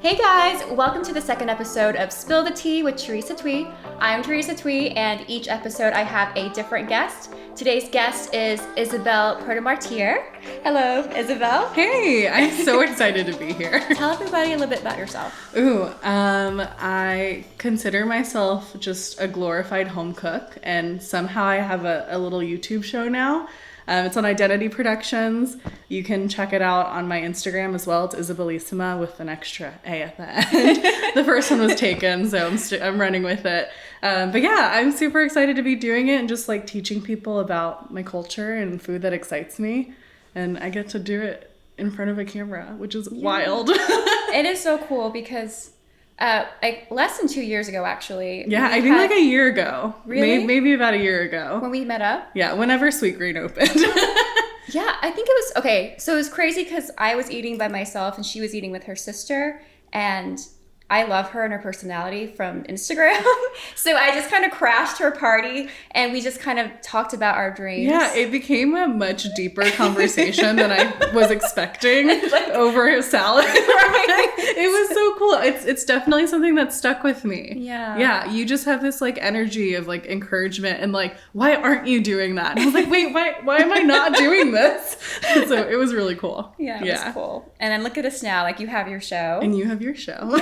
Hey guys, welcome to the second episode of Spill the Tea with Teresa Thuy. I'm Teresa Thuy, and each episode I have a different guest. Today's guest is Isabel Protomartir. Hello, Isabel. Hey, I'm so excited to be here. Tell everybody a little bit about yourself. I consider myself just a glorified home cook, and somehow I have a little YouTube show now. It's on Identity Productions. You can check it out on my Instagram as well. It's Isabelissima with an extra A at the end. The first one was taken, so I'm running with it. But yeah, I'm super excited to be doing it and just like teaching people about my culture and food that excites me. And I get to do it in front of a camera, which is wild. It is so cool because like less than 2 years ago, actually. Yeah, I think like a year ago. Really? Maybe about a year ago. When we met up? Yeah, whenever Sweet Green opened. Yeah, I think it was, okay, so it was crazy because I was eating by myself and she was eating with her sister, and I love her and her personality from Instagram. So I just kind of crashed her party and we just kind of talked about our dreams. Yeah, it became a much deeper conversation than I was expecting over a salad. Right? It was so cool. It's definitely something that stuck with me. Yeah. Yeah, you just have this like energy of like encouragement and like, why aren't you doing that? And I was like, wait, why am I not doing this? So it was really cool. Yeah, it was cool. And then look at us now, like you have your show. And you have your show.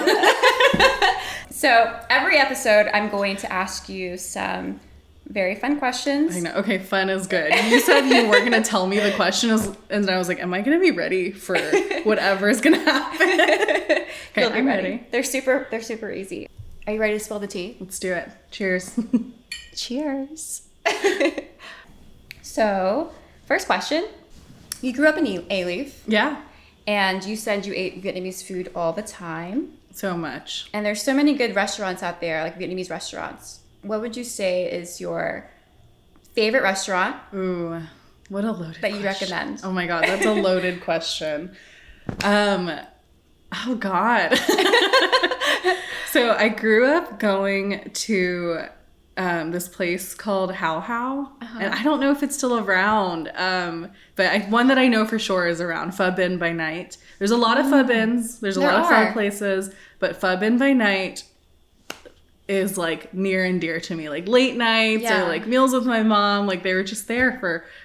So every episode, I'm going to ask you some very fun questions. I know. Okay, fun is good. You said you were going to tell me the questions, and I was like, am I going to be ready for whatever is going to happen? Okay, I'm ready. They're super easy. Are you ready to spill the tea? Let's do it. Cheers. Cheers. So, first question. You grew up in A-Leaf. Yeah. And you said you ate Vietnamese food all the time. So much. And there's so many good restaurants out there, like Vietnamese restaurants. What would you say is your favorite restaurant? Ooh, what a loaded that you question. recommend. Oh my God, that's a loaded question. Oh God. So I grew up going to this place called How How, and I don't know if it's still around, but one that I know for sure is around, Pho Bin by Night. There's a lot of Pho Bins, there's a lot of pho places, but Pho Bin by Night is like near and dear to me, like late nights or like meals with my mom, like they were just there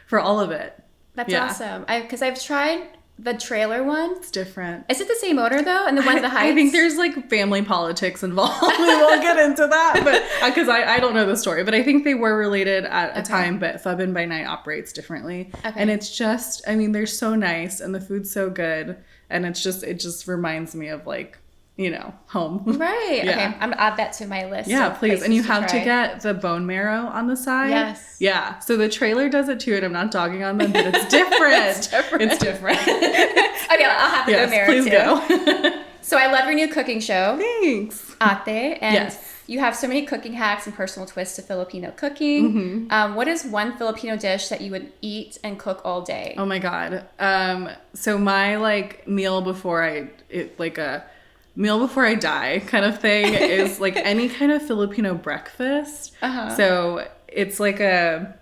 for all of it. That's awesome. Because I've tried the trailer one. It's different. Is it the same owner though? And the one at the Heights? I think there's like family politics involved. We won't get into that, but because I don't know the story, but I think they were related at a time. But Pho Bin by Night operates differently, and it's just, I mean, they're so nice and the food's so good, and it just reminds me of like, you know, home. Right. Yeah. Okay. I'm gonna add that to my list. Yeah, please. And you have to get the bone marrow on the side. Yes. Yeah. So the trailer does it too, and I'm not dogging on them, but it's different. It's different. Okay, I'll have the bone marrow please too. Go. So I love your new cooking show. Thanks. Ate. And you have so many cooking hacks and personal twists to Filipino cooking. What is one Filipino dish that you would eat and cook all day? Oh my God. So my like meal before I die kind of thing is like any kind of Filipino breakfast. So it's like a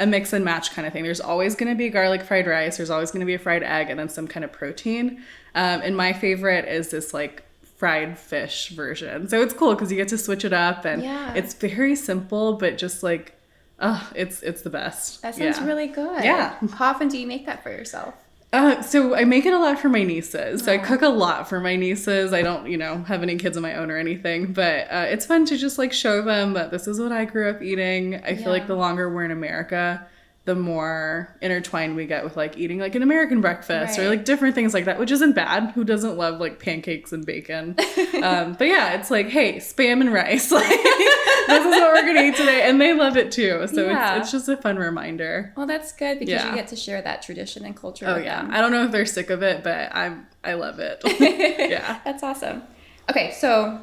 mix and match kind of thing. There's always going to be garlic fried rice. There's always going to be a fried egg and then some kind of protein. And my favorite is this like fried fish version. So it's cool because you get to switch it up, and it's very simple, but just like, it's the best. That sounds really good. Yeah. How often do you make that for yourself? So I make it a lot for my nieces. So I cook a lot for my nieces. I don't, have any kids of my own or anything, but it's fun to just like show them that this is what I grew up eating. I feel like the longer we're in America, the more intertwined we get with like eating like an American breakfast or like different things like that, which isn't bad. Who doesn't love like pancakes and bacon? But yeah, it's like, hey, Spam and rice. Like, this is what we're going to eat today. And they love it too. So it's just a fun reminder. Well, that's good because you get to share that tradition and culture with them. I don't know if they're sick of it, but I love it. Yeah. That's awesome. Okay, so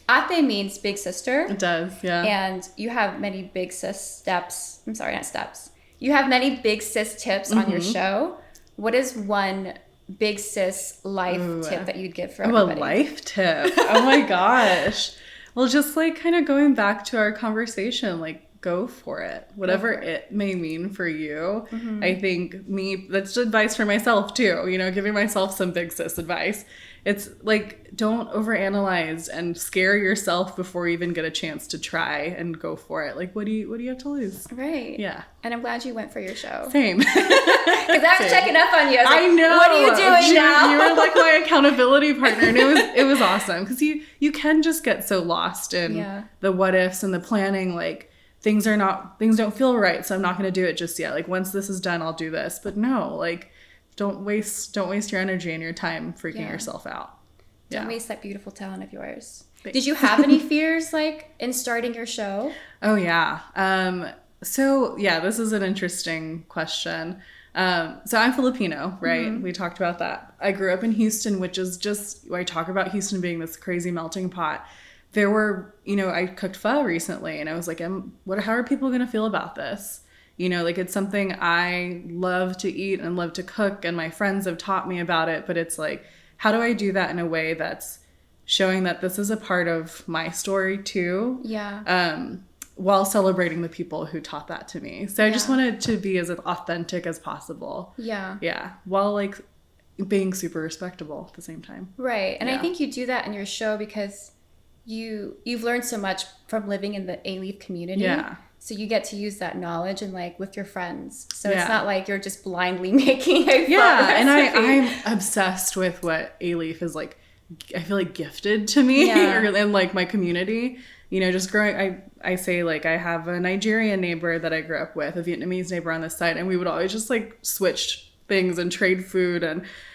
Ate means big sister. It does, yeah. And you have many big sis steps. I'm sorry, not steps. You have many big sis tips on your show. What is one big sis life tip that you'd give for everybody? A life tip. Oh my gosh. Well, just like kind of going back to our conversation, like go for it. Whatever it may mean for you. I think that's advice for myself too, you know, giving myself some big sis advice. It's like, don't overanalyze and scare yourself before you even get a chance to try and go for it. Like, what do you have to lose? Right. Yeah. And I'm glad you went for your show. Same. Because I was checking up on you. I was like, I know. What are you doing now? You were like my accountability partner, and it was awesome because you can just get so lost in the what ifs and the planning. Like, things don't feel right, so I'm not going to do it just yet. Like, once this is done, I'll do this. But no, like, don't waste your energy and your time freaking yourself out. Don't waste that beautiful talent of yours. Did you have any fears, like, in starting your show? Oh, yeah. So, yeah, this is an interesting question. So I'm Filipino, right? We talked about that. I grew up in Houston, which is just, I talk about Houston being this crazy melting pot. There were, you know, I cooked pho recently, and I was like, how are people going to feel about this? You know, like, it's something I love to eat and love to cook, and my friends have taught me about it, but it's like, how do I do that in a way that's showing that this is a part of my story too? Yeah. While celebrating the people who taught that to me. So I just wanted to be as authentic as possible. Yeah. Yeah. While, like, being super respectable at the same time. Right. And I think you do that in your show because you've learned so much from living in the A-Leaf community. Yeah. So you get to use that knowledge and, like, with your friends. So it's not like you're just blindly making a pho recipe. And I'm obsessed with what A-Leaf is, like, I feel like gifted to me and, like, my community. You know, just growing, I say, like, I have a Nigerian neighbor that I grew up with, a Vietnamese neighbor on this side, and we would always just, like, switch things and trade food,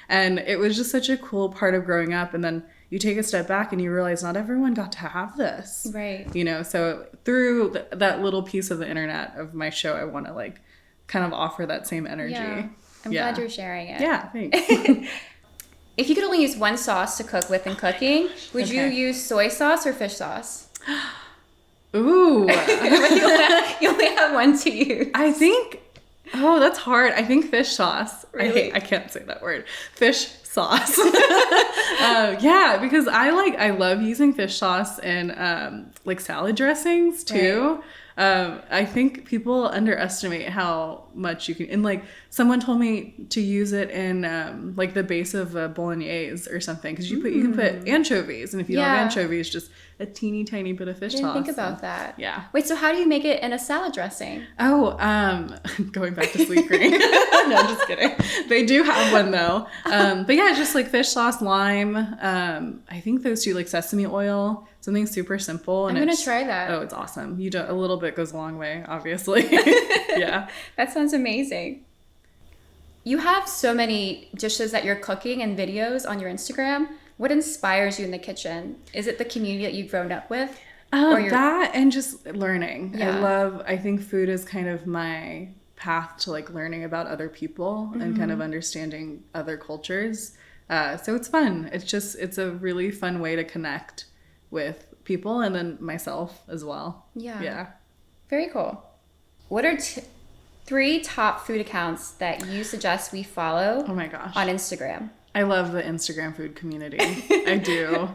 and it was just such a cool part of growing up. And then you take a step back and you realize not everyone got to have this. Right. You know, so through that little piece of the internet of my show, I want to, like, kind of offer that same energy. Yeah. I'm glad you're sharing it. Yeah, thanks. If you could only use one sauce to cook with in cooking, would you use soy sauce or fish sauce? Ooh. You only have one to use. I think, that's hard. I think fish sauce. Really? I can't say that word. Fish sauce. Yeah, because I love using fish sauce in like salad dressings too. Right. I think people underestimate how much you can, and, like, someone told me to use it in like the base of a bolognese or something, because you can put anchovies, and if you don't have anchovies, just a teeny tiny bit of fish sauce. I didn't think about that. Yeah. Wait, so how do you make it in a salad dressing? Oh, going back to sweet green. No, I'm just kidding. They do have one though. But yeah, just like fish sauce, lime. I think those two, like sesame oil, something super simple. And I'm gonna try that. Oh, it's awesome. A little bit goes a long way, obviously. Yeah. That sounds amazing. You have so many dishes that you're cooking and videos on your Instagram. What inspires you in the kitchen? Is it the community that you've grown up with? That and just learning. Yeah. I think food is kind of my path to, like, learning about other people and kind of understanding other cultures. So it's fun. It's a really fun way to connect with people and then myself as well. Yeah. Yeah. Very cool. What are 3 top food accounts that you suggest we follow Oh my gosh. on Instagram? I love the Instagram food community. I do.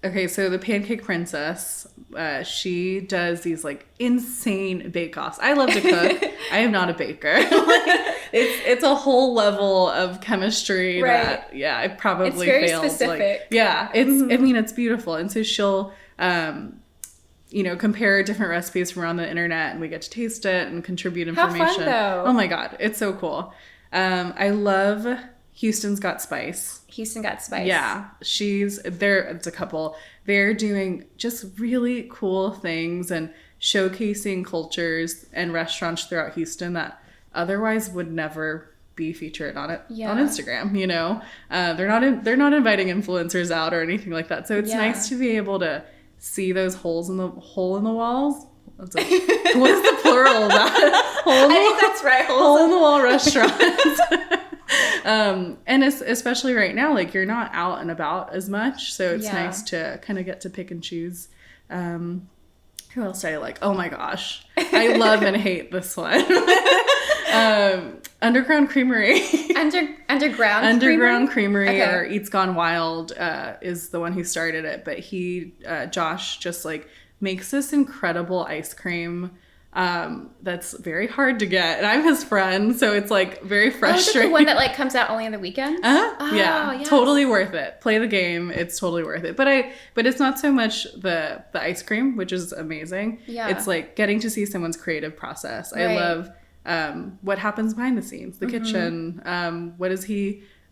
Okay, so the Pancake Princess, she does these, like, insane bake-offs. I love to cook. I am not a baker. It's a whole level of chemistry that, I probably it's very failed. specific. Like, I mean, it's beautiful. And so she'll, compare different recipes from around the internet, and we get to taste it and contribute information. How fun, though. Oh my God, it's so cool. I love Houston's Got Spice. Houston Got Spice. Yeah, it's a couple. They're doing just really cool things and showcasing cultures and restaurants throughout Houston that otherwise would never be featured on Instagram. You know, they're not inviting influencers out or anything like that. So it's nice to be able to see those hole in the walls. What is the plural of that? I think that's right. Hole in the wall restaurants. And especially right now, like, you're not out and about as much, so it's nice to kind of get to pick and choose. Who else do I like? Oh my gosh, I love and hate this one. Underground Creamery. Underground Creamery, or Eats Gone Wild is the one who started it, but Josh just, like, makes this incredible ice cream that's very hard to get. And I'm his friend, so it's like very frustrating. Oh, is it the one that like comes out only on the weekends? Oh, yeah, yes. Totally worth it. Play the game. It's totally worth it. But it's not so much the ice cream, which is amazing. Yeah. It's like getting to see someone's creative process. Right. I love what happens behind the scenes, the kitchen.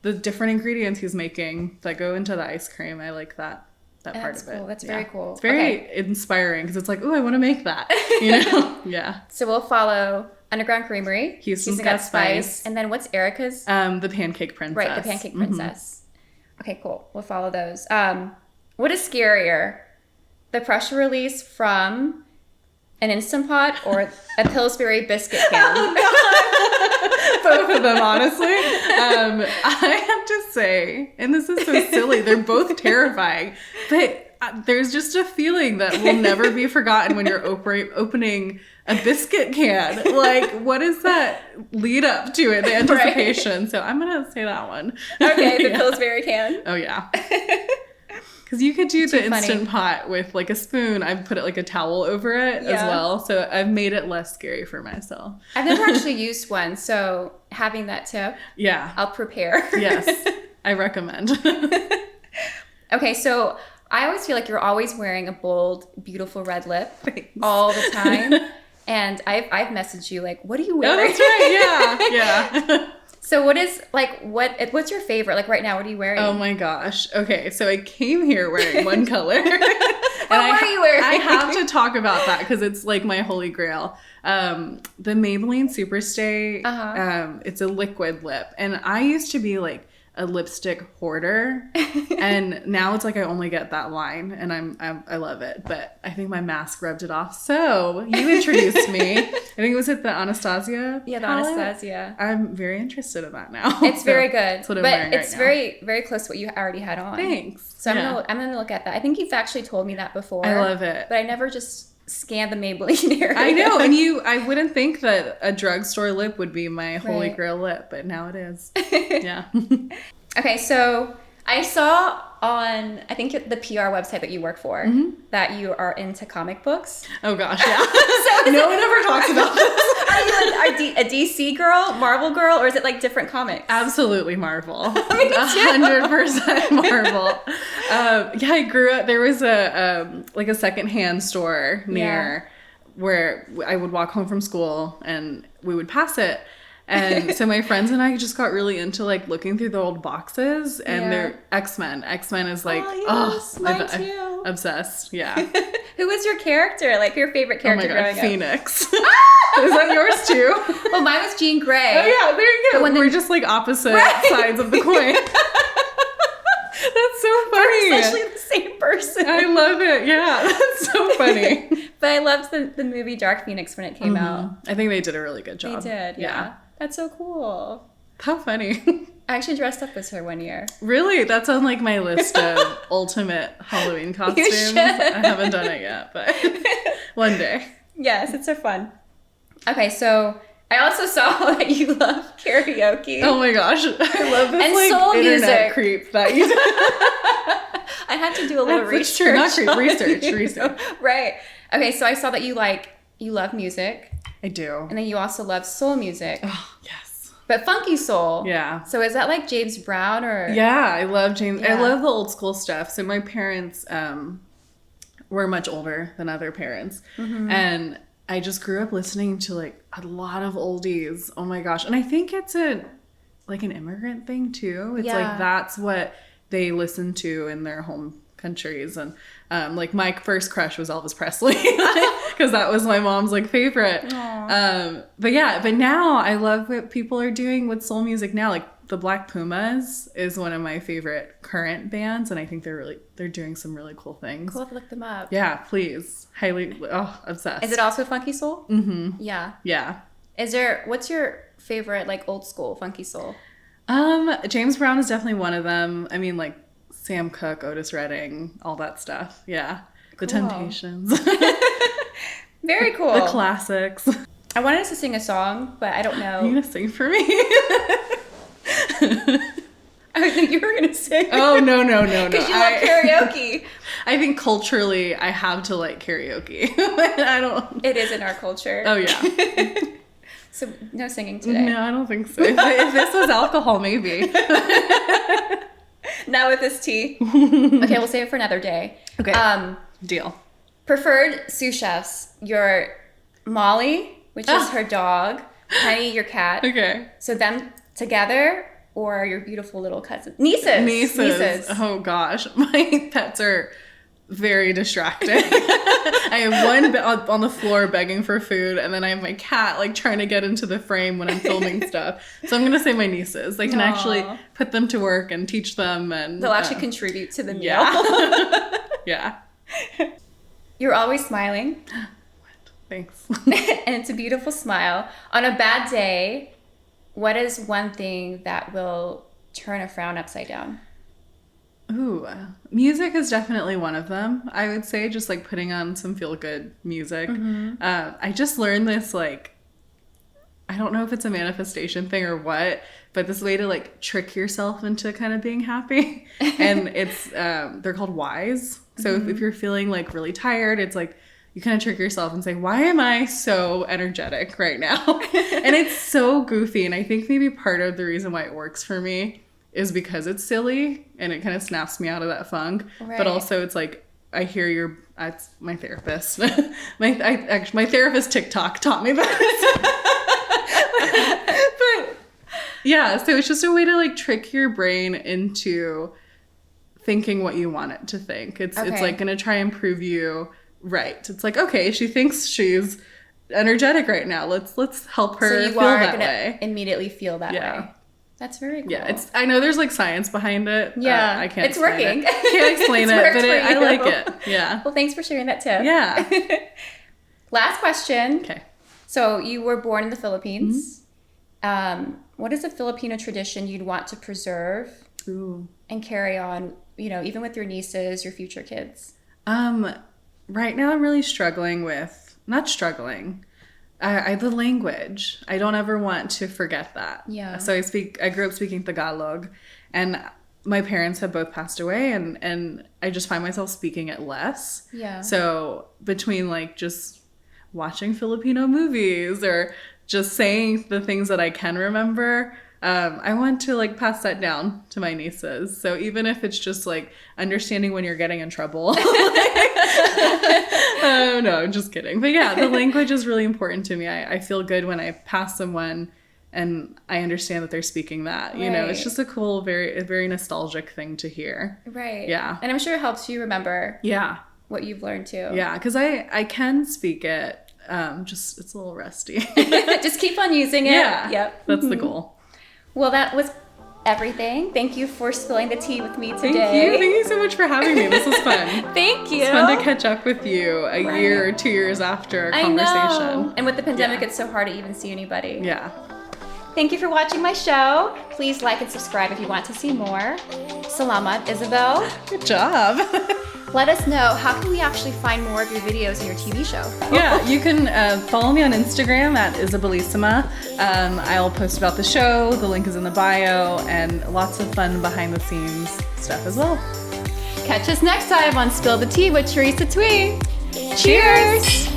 The different ingredients he's making that go into the ice cream. I like that part of it. Cool. That's very cool. It's very inspiring because it's like, oh, I want to make that. You know? Yeah. So we'll follow Underground Creamery, Houston's Got Spice, and then what's Erica's? The Pancake Princess. Right, the Pancake Princess. Okay, cool. We'll follow those. What is scarier, the pressure release from an Instant Pot or a Pillsbury biscuit can? Both of them, honestly. I have to say, and this is so silly, they're both terrifying, but there's just a feeling that will never be forgotten when you're opening a biscuit can. Like, what is that lead up to it, the anticipation? Right. So I'm going to say that one. Okay, the Pillsbury can. Oh, yeah. Because you could do the Instant Pot with like a spoon. I've put it like a towel over it as well. So I've made it less scary for myself. I've never actually used one. So having that tip, I'll prepare. Yes, I recommend. Okay, so I always feel like you're always wearing a bold, beautiful red lip all the time. And I've messaged you like, what are you wearing? Oh, that's right. Yeah. So what's your favorite? Like right now, what are you wearing? Oh my gosh. Okay, so I came here wearing one color. What are you wearing? I have to talk about that because it's like my holy grail. The Maybelline Superstay, it's a liquid lip. And I used to be like a lipstick hoarder, and now it's like I only get that line, and I love it. But I think my mask rubbed it off. So you introduced me. I think it was at the Anastasia. Yeah, the palette. Anastasia. I'm very interested in that now. It's very good. That's what I'm wearing it's right very, very close to what you already had on. Thanks. So I'm gonna look at that. I think you've actually told me that before. I love it. But I never just scanned the Maybelline area. I know, and I wouldn't think that a drugstore lip would be my holy grail lip, but now it is. Yeah. Okay, so I saw on, I think the PR website that you work for, that you are into comic books. Oh gosh, yeah. So no one ever talks about this. Are you a DC girl, Marvel girl, or is it like different comics? Absolutely Marvel. Me too. 100% Marvel. Yeah, I grew up, there was a secondhand store near where I would walk home from school and we would pass it. And so my friends and I just got really into like looking through the old boxes, and they're X-Men. X-Men is like, mine too. Obsessed. Yeah. Who was your character? Like your favorite character growing up? Phoenix. Is that yours too? Well, mine was Jean Grey. Oh yeah, there you go. We're just like opposite sides of the coin. That's so funny. We're essentially the same person. I love it. Yeah, that's so funny. But I loved the movie Dark Phoenix when it came out. I think they did a really good job. They did, yeah. That's so cool. How funny. I actually dressed up as her one year. Really? That's on like my list of ultimate Halloween costumes. You should. I haven't done it yet, but one day. Yes, it's so fun. Okay, so I also saw that you love karaoke. Oh my gosh. I love this and like soul internet music. Creep that you I had to do a little research. True, not creep, research. Right. Okay, so I saw that you love music. I do. And then you also love soul music. Oh, yes. But funky soul. Yeah. So is that like James Brown or? Yeah, I love James. Yeah. I love the old school stuff. So my parents were much older than other parents. And I just grew up listening to like a lot of oldies. Oh my gosh. And I think it's an immigrant thing too. It's like that's what they listen to in their home countries. And like my first crush was Elvis Presley because that was my mom's like favorite. But now I love what people are doing with soul music now. Like the Black Pumas is one of my favorite current bands, and I think they're doing some really cool things. Cool to look them up. Yeah, please. Highly obsessed. Is it also funky soul? Yeah. What's your favorite like old school funky soul? James Brown is definitely one of them. I mean, like Sam Cooke, Otis Redding, all that stuff. Yeah. Cool. The Temptations. Very cool. The classics. I wanted us to sing a song, but I don't know. Are you going to sing for me? I think you were going to sing. Oh, no. Because you love karaoke. I think culturally I have to like karaoke. I don't. It is in our culture. Oh yeah. So no singing today. No, I don't think so. If this was alcohol, maybe. Not with this tea. Okay, we'll save it for another day. Okay. Deal. Preferred sous chefs. Your Molly, which is her dog. Penny, your cat. Okay. So them together, or your beautiful little cousin? Nieces. Oh gosh. My pets are very distracting. I have one on the floor begging for food, and then I have my cat like trying to get into the frame when I'm filming stuff. So I'm gonna say my nieces. They can actually put them to work and teach them, and they'll actually contribute to the meal. Yeah. Yeah. You're always smiling. What? Thanks. And it's a beautiful smile. On a bad day, what is one thing that will turn a frown upside down? Ooh, music is definitely one of them. I would say just like putting on some feel-good music. I just learned this, like, I don't know if it's a manifestation thing or what, but this way to like trick yourself into kind of being happy. And it's, they're called whys. So if you're feeling like really tired, it's like you kind of trick yourself and say, why am I so energetic right now? And it's so goofy. And I think maybe part of the reason why it works for me is because it's silly and it kind of snaps me out of that funk. Right. But also it's like, I hear it's my therapist. My therapist TikTok taught me that. But yeah, so it's just a way to like trick your brain into thinking what you want it to think. It's like going to try and prove you right. It's like, okay, she thinks she's energetic right now. Let's help her feel that way. Immediately feel that way. That's very cool. Yeah, I know there's like science behind it. Yeah, I can't. It's working. Can't explain it, but I like it. Yeah. Well, thanks for sharing that tip. Yeah. Last question. Okay. So you were born in the Philippines. What is a Filipino tradition you'd want to preserve and carry on? You know, even with your nieces, your future kids. Right now I'm really struggling with the language. I don't ever want to forget that. Yeah. So I grew up speaking Tagalog, and my parents have both passed away, and I just find myself speaking it less. Yeah. So between like just watching Filipino movies or just saying the things that I can remember, I want to like pass that down to my nieces. So even if it's just like understanding when you're getting in trouble. No, I'm just kidding. But yeah, the language is really important to me. I feel good when I pass someone and I understand that they're speaking that. Right. You know, it's just a cool, very nostalgic thing to hear. Right. Yeah. And I'm sure it helps you remember what you've learned too. Yeah, because I can speak it. Just it's a little rusty. Just keep on using it. Yeah. Yep. That's the goal. Well, that was everything. Thank you for spilling the tea with me today. Thank you so much for having me. This was fun. Thank you. It's fun to catch up with you a year or 2 years after a conversation. I know. And with the pandemic, it's so hard to even see anybody. Yeah. Thank you for watching my show. Please like and subscribe if you want to see more. Salamat, Isabel. Good job. Let us know, how can we actually find more of your videos in your TV show? Yeah, you can follow me on Instagram at Isabelissima. I'll post about the show. The link is in the bio, and lots of fun behind the scenes stuff as well. Catch us next time on Spill the Tea with Teresa Thuy. Cheers!